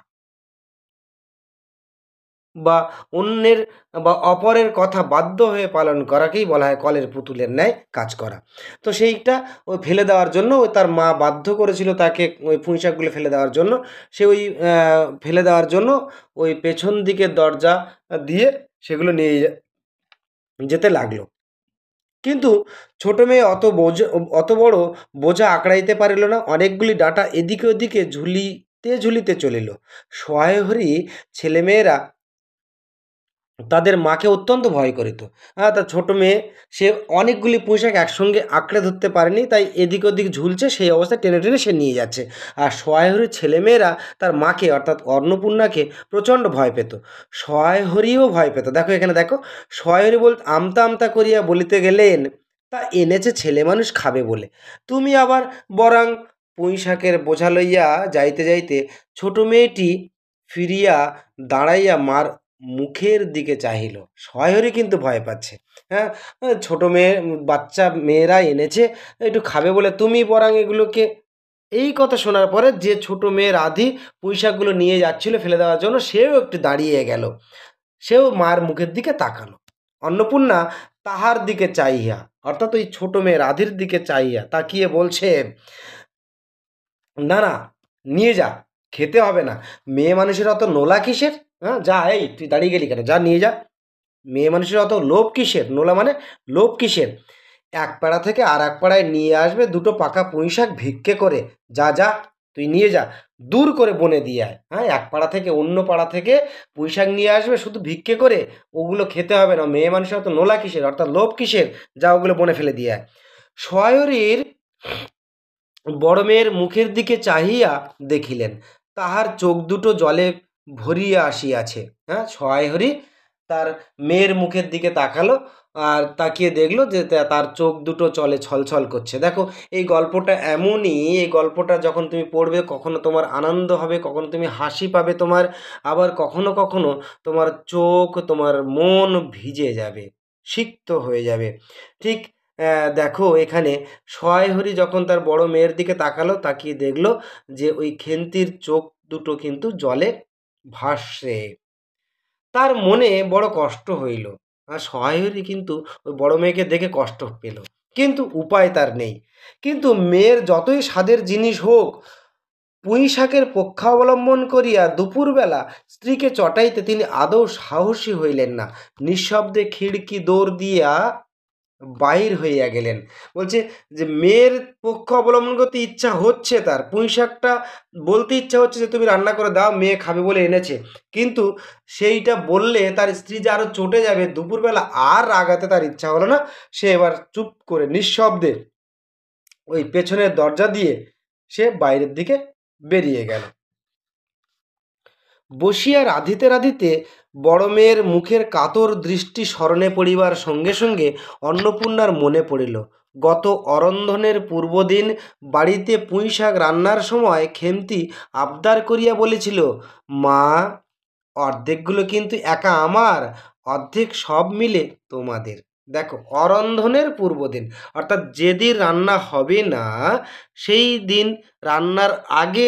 বা অন্যের বা অপরের কথা বাধ্য হয়ে পালন করাকেই বলা হয় কলের পুতুলের ন্যায় কাজ করা। তো সেইটা ওই ফেলে দেওয়ার জন্য ওই তার মা বাধ্য করেছিল তাকে ওই পুঁইশাকগুলো ফেলে দেওয়ার জন্য। সে ওই ফেলে দেওয়ার জন্য ওই পেছন দিকের দরজা দিয়ে সেগুলো নিয়ে যেতে লাগলো। কিন্তু ছোট মেয়ে অত বড় বোঝা আকড়াইতে পারিল না। অনেকগুলি ডাঁটা এদিকে ওদিকে ঝুলিতে ঝুলিতে চলিল। সহায়হরি ছেলেমেয়েরা তাদের মাকে অত্যন্ত ভয় করিত। তার ছোট মেয়ে সে অনেকগুলি পুঁইশাক একসঙ্গে আঁকড়ে ধরতে পারেনি, তাই এদিক ওদিক ঝুলছে, সেই অবস্থায় টেনে টেনে সে নিয়ে যাচ্ছে। আর সহায়হরির ছেলেমেয়েরা তার মাকে অর্থাৎ অন্নপূর্ণাকে প্রচণ্ড ভয় পেত। সহায়হরিও ভয় পেত। দেখো এখানে দেখো, সহায়হরি আমতা আমতা করিয়া বলিতে গেলেন, তা এনেছে ছেলে মানুষ খাবে বলে, তুমি আবার বরং পুঁইশাকের বোঝা লইয়া যাইতে যাইতে ছোট মেয়েটি ফিরিয়া দাঁড়াইয়া মার মুখের দিকে চাহিল। সহায়হরি কিন্তু ভয় পাচ্ছে। হ্যাঁ, ছোট মেয়ে বাচ্চা মেয়েরা এনেছে একটু খাবে বলে, তুমি বরং এগুলোকে। এই কথা শোনার পরে যে ছোট মেয়ে রাধি পুঁইশাকগুলো নিয়ে যাচ্ছিল ফেলে দেওয়ার জন্য, সেও একটু দাঁড়িয়ে গেল। সেও মার মুখের দিকে তাকালো। অন্নপূর্ণা তাহার দিকে চাইয়া অর্থাৎ ওই ছোট মেয়ে রাধির দিকে চাইয়া তাকিয়ে বলছে, না না, নিয়ে যা, খেতে হবে না। মেয়ে মানুষের অত নোলা কিসের? হ্যাঁ, যা, এই তুই দাঁড়িয়ে গেলি কেন, যা নিয়ে যা। মেয়ে মানুষের অত লোভ কিসের? নোলা মানে লোভ কিসের? এক পাড়া থেকে আর এক পাড়ায় নিয়ে আসবে দুটো পাকা পুঁইশাক ভিক্ষে করে। যা যা, তুই নিয়ে যা, দূর করে বনে দিয়ে আয়। হ্যাঁ, এক পাড়া থেকে অন্য পাড়া থেকে পুঁইশাক নিয়ে আসবে শুধু ভিক্ষে করে, ওগুলো খেতে হবে না। মেয়ে মানুষের অত নোলা কিসের অর্থাৎ লোভ কিসের? যা, ওগুলো বনে ফেলে দিয়ে আয়। সয়রির বড় মেয়ের মুখের দিকে চাহিয়া দেখিলেন তাহার চোখ দুটো জলে ভরিয়া আসিয়াছে। হ্যাঁ, সহায়হরি তার মেয়ের মুখের দিকে তাকালো আর তাকিয়ে দেখলো যে তার চোখ দুটো চলে ছলছল করছে। দেখো এই গল্পটা এমনই, এই গল্পটা যখন তুমি পড়বে কখনো তোমার আনন্দ হবে, কখনো তুমি হাসি পাবে তোমার, আবার কখনো কখনো তোমার চোখ তোমার মন ভিজে যাবে, সিক্ত হয়ে যাবে। ঠিক দেখো এখানে সহায়হরি যখন তার বড় মেয়ের দিকে তাকালো, তাকিয়ে দেখলো যে ওই খেন্তির চোখ দুটো কিন্তু জলে ভাসছে। তার মনে বড় কষ্ট হইল। আর সহায়হরি কিন্তু ওই বড় মেয়েকে দেখে কষ্ট পেল, কিন্তু উপায় তার নেই। কিন্তু মেয়ের যতই স্বাদের জিনিস হোক, পুঁই শাকের পক্ষাবলম্বন করিয়া দুপুরবেলা স্ত্রীকে চটাইতে তিনি আদৌ সাহসী হইলেন না। নিঃশব্দে খিড়কি দৌড় দিয়া বাহির হইয়া গেলেন। বলছে যে মেয়ের পক্ষ অবলম্বন করতে ইচ্ছা হচ্ছে, তার পুঁই শাকটা বলতে ইচ্ছা হচ্ছে যে তুমি রান্না করে দাও, মেয়ে খাবে বলে এনেছে, কিন্তু সেইটা বললে তার স্ত্রী যে আরও চটে যাবে, দুপুরবেলা আর রাগাতে তার ইচ্ছা হলো না। সে এবার চুপ করে নিঃশব্দে ওই পেছনের দরজা দিয়ে সে বাইরের দিকে বেরিয়ে গেল। বসিয়া রাঁধিতে রাঁধিতে বড় মেয়ের মুখের কাতর দৃষ্টি স্মরণে পড়িবার সঙ্গে সঙ্গে অন্নপূর্ণার মনে পড়িল গত অরন্ধনের পূর্বদিন বাড়িতে পুঁই শাক রান্নার সময় খেমতি আবদার করিয়া বলেছিল, মা, অর্ধেকগুলো কিন্তু একা আমার, অর্ধেক সব মিলে তোমাদের। দেখো, অরন্ধনের পূর্বদিন অর্থাৎ যেদিন রান্না হবে না সেই দিন, রান্নার আগে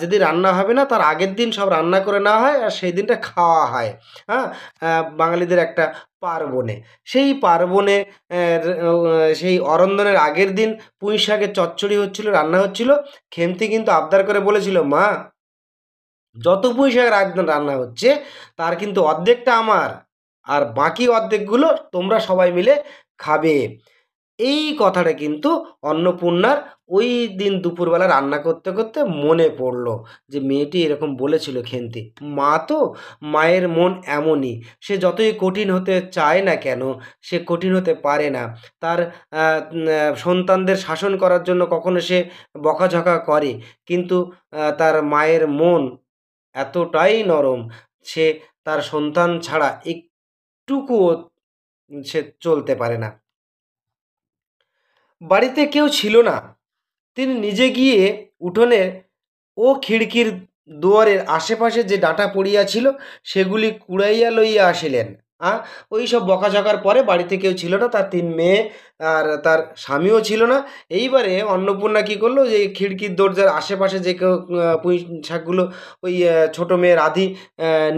যেদিন রান্না হবে না তার আগের দিন সব রান্না করে নেওয়া হয় আর সেই দিনটা খাওয়া হয়। হ্যাঁ, বাঙালিদের একটা পার্বণে, সেই পার্বণে সেই অরন্ধনের আগের দিন পুঁই শাকের চচ্চড়ি হচ্ছিল, রান্না হচ্ছিল। খেমতি কিন্তু আবদার করে বলেছিল, মা, যত পুঁই শাক রান্না হচ্ছে তার কিন্তু অর্ধেকটা আমার, আর বাকি অর্ধেকগুলো তোমরা সবাই মিলে খাবে। এই কথাটা কিন্তু অন্নপূর্ণার ওই দিন দুপুরবেলা রান্না করতে করতে মনে পড়লো যে মেয়েটি এরকম বলেছিল খেন্তি। মা তো, মায়ের মন এমনই, সে যতই কঠিন হতে চায় না কেন সে কঠিন হতে পারে না। তার সন্তানদের শাসন করার জন্য কখনো সে বকাঝকা করে, কিন্তু তার মায়ের মন এতটাই নরম, সে তার সন্তান ছাড়া একটুকুও সে চলতে পারে না। বাড়িতে কেউ ছিল না, তিনি নিজে গিয়ে উঠোনের ও খিড়কির দুয়ারের আশেপাশে যে ডাঁটা পড়িয়াছিল সেগুলি কুড়াইয়া লইয়া আসিলেন। ওই সব বকাঝকার পরে বাড়িতে কেউ ছিল না, তার 3 মেয়ে আর তার স্বামীও ছিল না। এইবারে অন্নপূর্ণা কী করলো, যে খিড়কির দরজার আশেপাশে যে কেউ পুঁই শাকগুলো ওই ছোটো মেয়ে রাধি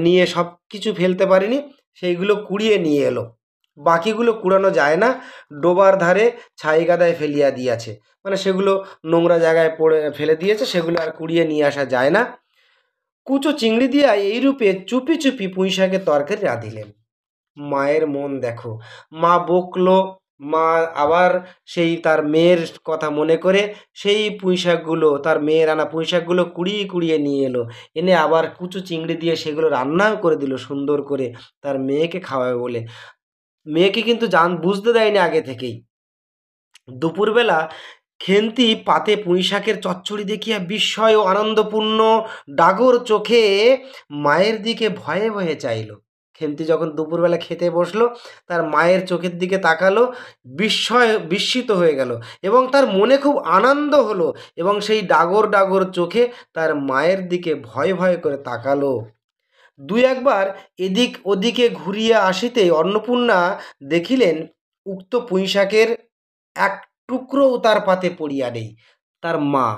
নিয়ে সব কিছু ফেলতে পারেনি, সেইগুলো কুড়িয়ে নিয়ে এলো। বাকিগুলো কুড়ানো যায় না, ডোবার ধারে ছাই গাদায় ফেলিয়া দিয়াছে, মানে সেগুলো নোংরা জায়গায় পড়ে ফেলে দিয়েছে, সেগুলো আর কুড়িয়ে নিয়ে আসা যায় না। কুচো চিংড়ি দিয়া এইরূপে চুপি চুপি পুঁই শাকের তরকারি রাঁধিলেন। মায়ের মন দেখো, মা বকলো, মা আবার সেই তার মেয়ের কথা মনে করে সেই পুঁই শাকগুলো, তার মেয়ের আনা পুঁই শাকগুলো কুড়িয়ে কুড়িয়ে নিয়ে এলো, এনে আবার কুচো চিংড়ি দিয়ে সেগুলো রান্নাও করে দিল সুন্দর করে তার মেয়েকে খাওয়াবে বলে। মেয়েকে কিন্তু বুঝতে দেয়নি আগে থেকেই। দুপুরবেলা খেন্তি পাতে পুঁই শাকের চচ্চড়ি দেখিয়া বিস্ময় ও আনন্দপূর্ণ ডাগর চোখে মায়ের দিকে ভয়ে ভয়ে চাইল। খেন্তি যখন দুপুরবেলা খেতে বসলো, তার মায়ের চোখের দিকে তাকালো, বিস্মিত হয়ে গেল এবং তার মনে খুব আনন্দ হলো, এবং সেই ডাগর ডাগর চোখে তার মায়ের দিকে ভয় ভয় করে তাকালো। দুই একবার এদিক ওদিকে ঘুরিয়া আসিতেই অন্নপূর্ণা দেখিলেন উক্ত পুঁইশাকের এক টুকরোও তার পাতে পড়িয়া নেই। তার মা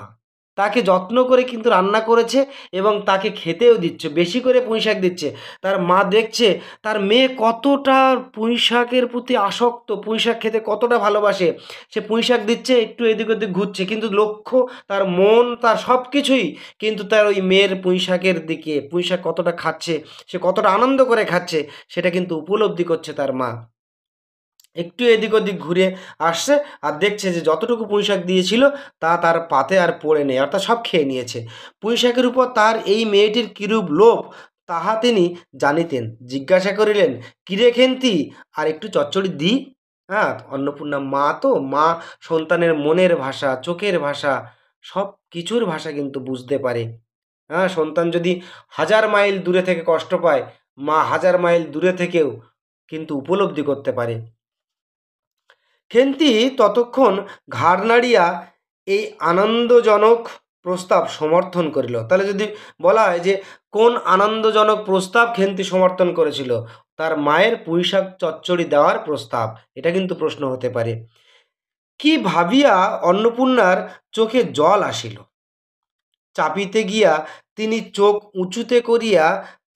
তাকে যত্ন করে কিন্তু রান্না করেছে এবং তাকে খেতেও দিচ্ছে, বেশি করে পুঁইশাক দিচ্ছে। তার মা দেখছে তার মেয়ে কতটা পুঁইশাকের প্রতি আসক্ত, পুঁইশাক খেতে কতটা ভালোবাসে। সে পুঁইশাক দিচ্ছে, একটু এদিক ওদিক ঘুরছে, কিন্তু লক্ষ্য তার মন, তার সব কিছুই কিন্তু তার ওই মেয়ের পুঁইশাকের দিকে। পুঁইশাক কতটা খাচ্ছে, সে কতটা আনন্দ করে খাচ্ছে, সেটা কিন্তু উপলব্ধি করছে তার মা। একটু এদিক ওদিক ঘুরে আসছে আর দেখছে যে যতটুকু পুঁইশাক দিয়েছিল তা তার পাতে আর পড়ে নেই, অর্থাৎ সব খেয়ে নিয়েছে। পুঁইশাকের উপর তার এই মেয়েটির কিরূপ লোভ তাহা তিনি জানিতেন। জিজ্ঞাসা করিলেন, কিরে খেন্তি, আর একটু চচ্চড়ি দি? অন্নপূর্ণা মা তো, মা সন্তানের মনের ভাষা, চোখের ভাষা, সব কিছুর ভাষা কিন্তু বুঝতে পারে। সন্তান যদি 1000 মাইল দূরে থেকে কষ্ট পায়, মা 1000 মাইল দূরে থেকেও কিন্তু উপলব্ধি করতে পারে। খেন্তি ততক্ষণ ঘাড় নাড়িয়া এই আনন্দজনক প্রস্তাব সমর্থন করিল। তাহলে যদি বলা হয় যে কোন আনন্দজনক প্রস্তাব খেন্তি সমর্থন করেছিল, তার মায়ের পুঁইশাক চচ্চড়ি দেওয়ার প্রস্তাব, এটা কিন্তু প্রশ্ন হতে পারে। কি ভাবিয়া অন্নপূর্ণার চোখে জল আসিল। চাপিতে গিয়া তিনি চোখ উঁচুতে করিয়া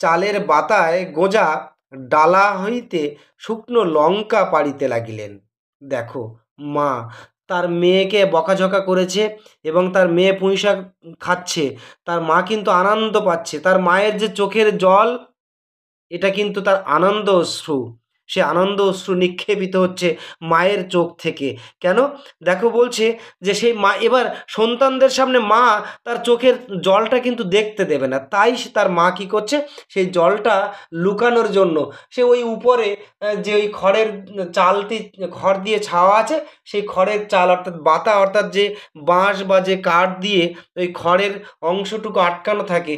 চালের বাতায় গোজা ডালা হইতে শুকনো লঙ্কা পাড়িতে লাগিলেন। দেখো, মা তার মেয়েকে বকাঝকা করেছে এবং তার মেয়ে পুঁইশাক খাচ্ছে, তার মা কিন্তু আনন্দ পাচ্ছে। তার মায়ের যে চোখের জল, এটা কিন্তু তার আনন্দ অশ্রু। সে আনন্দ অশ্রু নিক্ষেপিত হচ্ছে মায়ের চোখ থেকে। কেন? দেখো, বলছে যে সেই মা এবার সন্তানদের সামনে মা তার চোখের জলটা কিন্তু দেখতে দেবে না, তাই তার মা কী করছে, সেই জলটা লুকানোর জন্য সে ওই উপরে যে ওই খড়ের চালটি, খড় দিয়ে ছাওয়া আছে, সেই খড়ের চাল অর্থাৎ বাতা, অর্থাৎ যে বাঁশ বা যে কাঠ দিয়ে ওই খড়ের অংশটুকু আটকানো থাকে,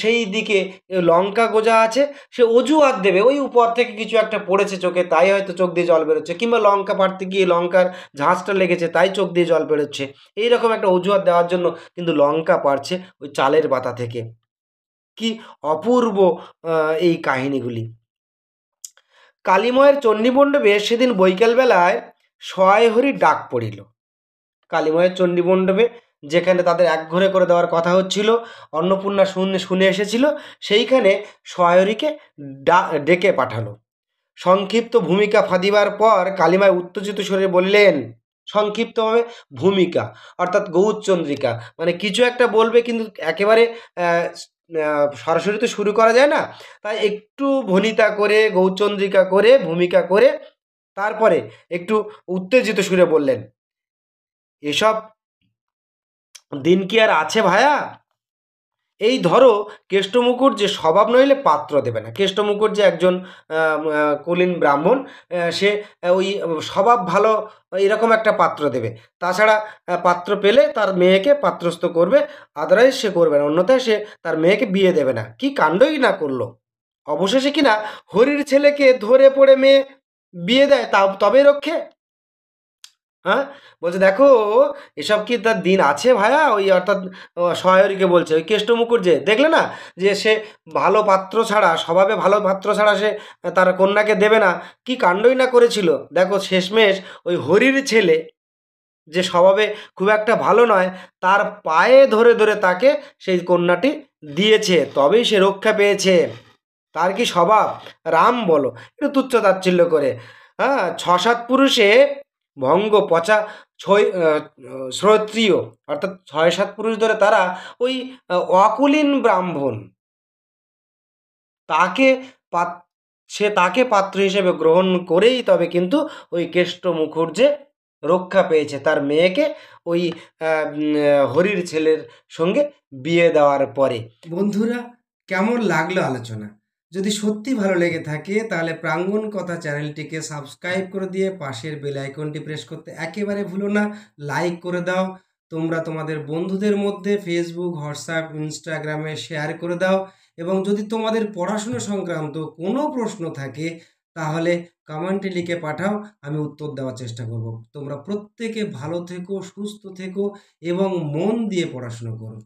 সেই দিকে লঙ্কা গোজা আছে, সে অজুহাত দেবে ওই উপর থেকে কিছু একটা পড়েছে চোখে, তাই হয়তো চোখ দিয়ে জল বেরোচ্ছে, কিংবা লঙ্কা পাড়তে গিয়ে লঙ্কার ঝাঁঝটা লেগেছে তাই চোখ দিয়ে জল বেরোচ্ছে। এইরকম একটা অজুহাত দেওয়ার জন্য কিন্তু লঙ্কা পাড়ছে ওই চালের পাতা থেকে। কি অপূর্ব এই কাহিনীগুলি! কালীময়ের চণ্ডীমণ্ডপে সেদিন বৈকালবেলায় সহায় হরি ডাক পড়িল। কালীময়ের চণ্ডীমণ্ডপে যেখানে তাদের একঘরে করে দেওয়ার কথা হচ্ছিল, অন্নপূর্ণা শুনে এসেছিল, সেইখানে সহায়রীকে ডেকে পাঠালো। সংক্ষিপ্ত ভূমিকা ফাঁদিবার পর কালীমায় উত্তেজিত স্বরে বললেন, সংক্ষিপ্তভাবে ভূমিকা অর্থাৎ গৌরচন্দ্রিকা, মানে কিছু একটা বলবে কিন্তু একেবারে সরাসরি তো শুরু করা যায় না, তাই একটু ভনিতা করে গৌচন্দ্রিকা করে ভূমিকা করে তারপরে একটু উত্তেজিত সুরে বললেন, এসব দিন কি আর আছে ভায়া? এই ধরো কেষ্টমুকুট যে স্বভাব নইলে পাত্র দেবে না। কেষ্টমুকুট যে একজন কুলীন ব্রাহ্মণ, সে ওই স্বভাব ভালো এরকম একটা পাত্র দেবে, তাছাড়া পাত্র পেলে তার মেয়েকে পাত্রস্থ করবে, আদারওয়াইজ সে করবে না, অন্যথায় সে তার মেয়েকে বিয়ে দেবে না। কি কাণ্ডই না করলো! অবশেষে কিনা হরির ছেলেকে ধরে পড়ে মেয়ে বিয়ে দেয়, তা তবে রক্ষে। হ্যাঁ, বলছে দেখো এসব কি তার দিন আছে ভায়া? ওই অর্থাৎ সহায়রীকে বলছে, ওই কেষ্ট মুকুট যে দেখলে না, যে সে ভালো পাত্র ছাড়া, স্বভাবে ভালো পাত্র ছাড়া সে তার কন্যাকে দেবে না, কি কাণ্ডই না করেছিল। দেখো শেষমেশ ওই হরির ছেলে যে স্বভাবে খুব একটা ভালো নয়, তার পায়ে ধরে ধরে তাকে সেই কন্যাটি দিয়েছে, তবেই সে রক্ষা পেয়েছে। তার কি স্বভাব! রাম বলো, একটু তুচ্ছ তাচ্ছিল্য করে। হ্যাঁ, ৬-৭ পুরুষে ভঙ্গ পচা ছয় শ্রোত্রিয়, অর্থাৎ ৬-৭ পুরুষ ধরে তারা ওই অকুলীন ব্রাহ্মণ, তাকে পাত সে তাকে পাত্র হিসেবে গ্রহণ করেই তবে কিন্তু ওই কেষ্ট মুখুর্জে রক্ষা পেয়েছে, তার মেয়েকে ওই হরির ছেলের সঙ্গে বিয়ে দেওয়ার পরে। বন্ধুরা, কেমন লাগলো আলোচনা? যদি সত্যি ভালো লেগে থাকে তাহলে প্রাঙ্গণ কথা চ্যানেলটিকে সাবস্ক্রাইব করে দিয়ে পাশের বেল আইকনটি প্রেস করতে একেবারে ভুলো না। লাইক করে দাও। তোমরা তোমাদের বন্ধুদের মধ্যে ফেসবুক, হোয়াটসঅ্যাপ, ইনস্টাগ্রামে শেয়ার করে দাও। এবং যদি তোমাদের পড়াশুনো সংক্রান্ত কোনো প্রশ্ন থাকে তাহলে কমেন্টে লিখে পাঠাও, আমি উত্তর দেওয়ার চেষ্টা করব। তোমরা প্রত্যেকে ভালো থেকো, সুস্থ থেকো এবং মন দিয়ে পড়াশুনো করো।